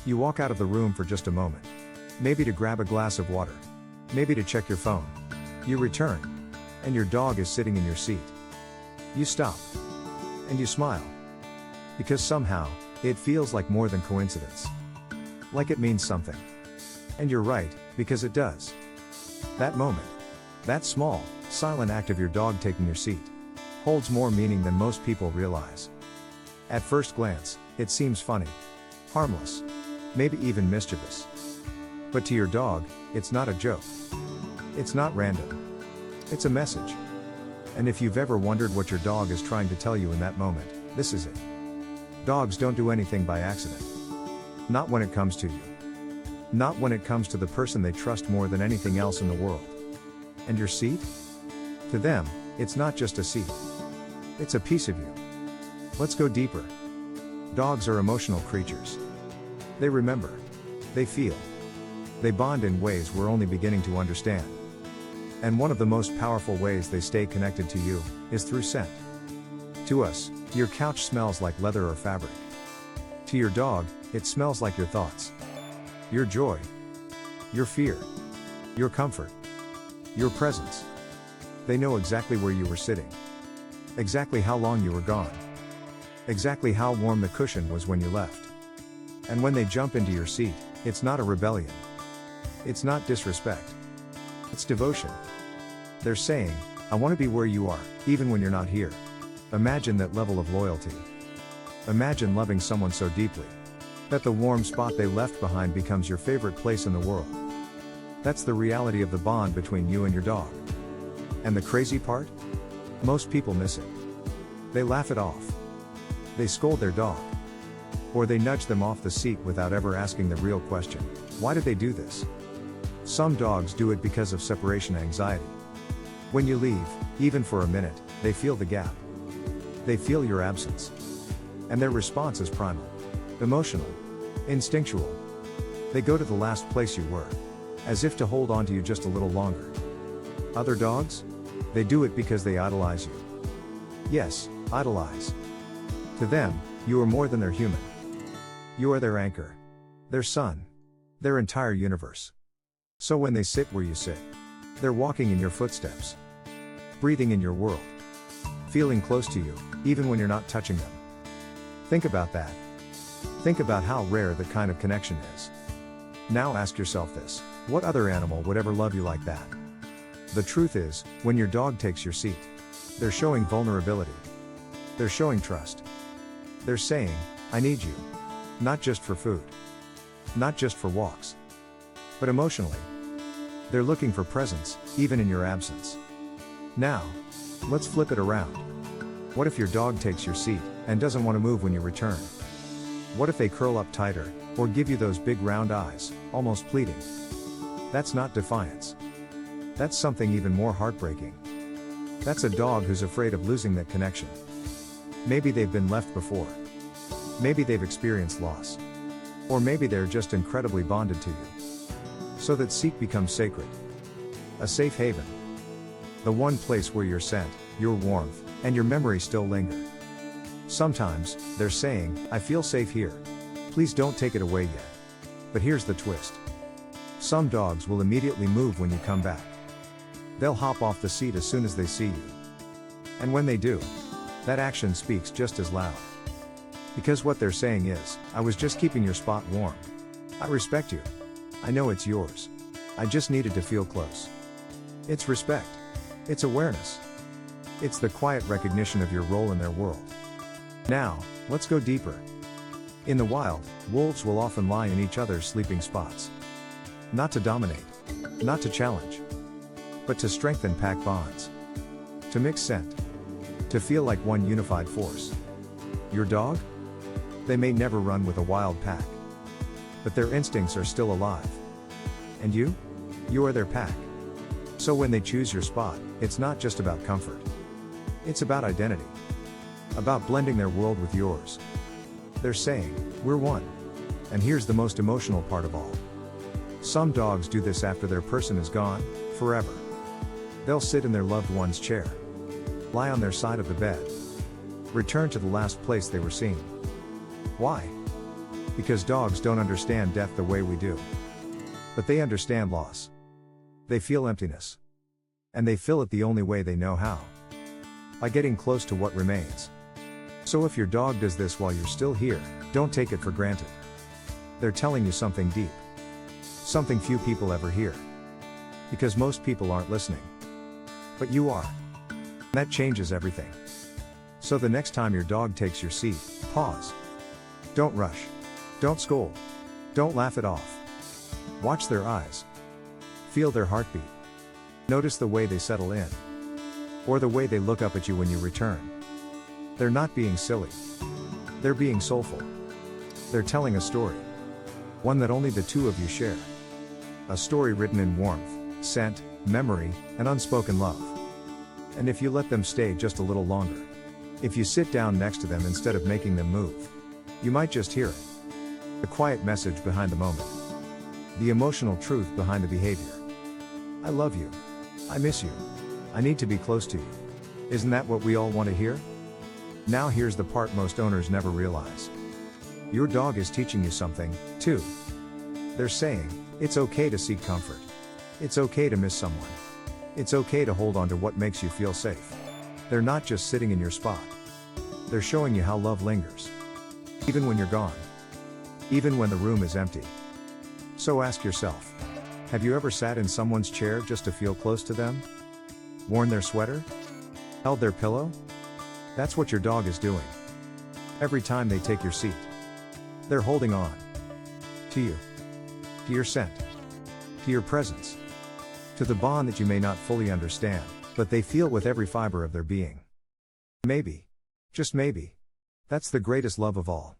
You walk out of the room for just a moment. Maybe to grab a glass of water. Maybe to check your phone. You return. And your dog is sitting in your seat. You stop. And you smile. Because somehow, it feels like more than coincidence. Like it means something. And you're right, because it does. That moment. That small, silent act of your dog taking your seat. Holds more meaning than most people realize. At first glance, it seems funny. Harmless. Maybe even mischievous. But to your dog, it's not a joke. It's not random. It's a message. And if you've ever wondered what your dog is trying to tell you in that moment, this is it. Dogs don't do anything by accident. Not when it comes to you. Not when it comes to the person they trust more than anything else in the world. And your seat? To them, it's not just a seat. It's a piece of you. Let's go deeper. Dogs are emotional creatures. They remember. They feel. They bond in ways we're only beginning to understand. And one of the most powerful ways they stay connected to you is through scent. To us, your couch smells like leather or fabric. To your dog, it smells like your thoughts. Your joy. Your fear. Your comfort. Your presence. They know exactly where you were sitting. Exactly how long you were gone. Exactly how warm the cushion was when you left. And when they jump into your seat, it's not a rebellion. It's not disrespect. It's devotion. They're saying, I want to be where you are, even when you're not here. Imagine that level of loyalty. Imagine loving someone so deeply that the warm spot they left behind becomes your favorite place in the world. That's the reality of the bond between you and your dog. And the crazy part? Most people miss it. They laugh it off. They scold their dog. Or they nudge them off the seat without ever asking the real question. Why did they do this? Some dogs do it because of separation anxiety. When you leave, even for a minute, they feel the gap. They feel your absence. And their response is primal. Emotional. Instinctual. They go to the last place you were. As if to hold on to you just a little longer. Other dogs? They do it because they idolize you. Yes, idolize. To them, you are more than their human. You are their anchor. Their sun. Their entire universe. So when they sit where you sit, they're walking in your footsteps. Breathing in your world. Feeling close to you, even when you're not touching them. Think about that. Think about how rare that kind of connection is. Now ask yourself this, what other animal would ever love you like that? The truth is, when your dog takes your seat, they're showing vulnerability. They're showing trust. They're saying, I need you. Not just for food. Not just for walks. But emotionally. They're looking for presence, even in your absence. Now, let's flip it around. What if your dog takes your seat, and doesn't want to move when you return? What if they curl up tighter, or give you those big round eyes, almost pleading? That's not defiance. That's something even more heartbreaking. That's a dog who's afraid of losing that connection. Maybe they've been left before. Maybe they've experienced loss. Or maybe they're just incredibly bonded to you. So that seat becomes sacred. A safe haven. The one place where your scent, your warmth, and your memory still linger. Sometimes, they're saying, I feel safe here. Please don't take it away yet. But here's the twist. Some dogs will immediately move when you come back. They'll hop off the seat as soon as they see you. And when they do, that action speaks just as loud. Because what they're saying is, I was just keeping your spot warm. I respect you. I know it's yours. I just needed to feel close. It's respect. It's awareness. It's the quiet recognition of your role in their world. Now, let's go deeper. In the wild, wolves will often lie in each other's sleeping spots. Not to dominate. Not to challenge. But to strengthen pack bonds. To mix scent. To feel like one unified force. Your dog? They may never run with a wild pack. But their instincts are still alive. And you? You are their pack. So when they choose your spot, it's not just about comfort. It's about identity. About blending their world with yours. They're saying, we're one. And here's the most emotional part of all. Some dogs do this after their person is gone, forever. They'll sit in their loved one's chair. Lie on their side of the bed. Return to the last place they were seen. Why? Because dogs don't understand death the way we do. But they understand loss. They feel emptiness. And they fill it the only way they know how. By getting close to what remains. So if your dog does this while you're still here, don't take it for granted. They're telling you something deep. Something few people ever hear. Because most people aren't listening. But you are. That changes everything. So the next time your dog takes your seat, pause. Don't rush. Don't scold. Don't laugh it off. Watch their eyes. Feel their heartbeat. Notice the way they settle in. Or the way they look up at you when you return. They're not being silly. They're being soulful. They're telling a story. One that only the two of you share. A story written in warmth, scent, memory, and unspoken love. And if you let them stay just a little longer. If you sit down next to them instead of making them move. You might just hear it. The quiet message behind the moment. The emotional truth behind the behavior. I love you. I miss you. I need to be close to you. Isn't that what we all want to hear? Now here's the part most owners never realize. Your dog is teaching you something, too. They're saying, it's okay to seek comfort. It's okay to miss someone. It's okay to hold on to what makes you feel safe. They're not just sitting in your spot. They're showing you how love lingers. Even when you're gone. Even when the room is empty. So ask yourself, have you ever sat in someone's chair just to feel close to them? Worn their sweater? Held their pillow? That's what your dog is doing. Every time they take your seat. They're holding on. To you. To your scent. To your presence. To the bond that you may not fully understand, but they feel with every fiber of their being. Maybe. Just maybe. That's the greatest love of all.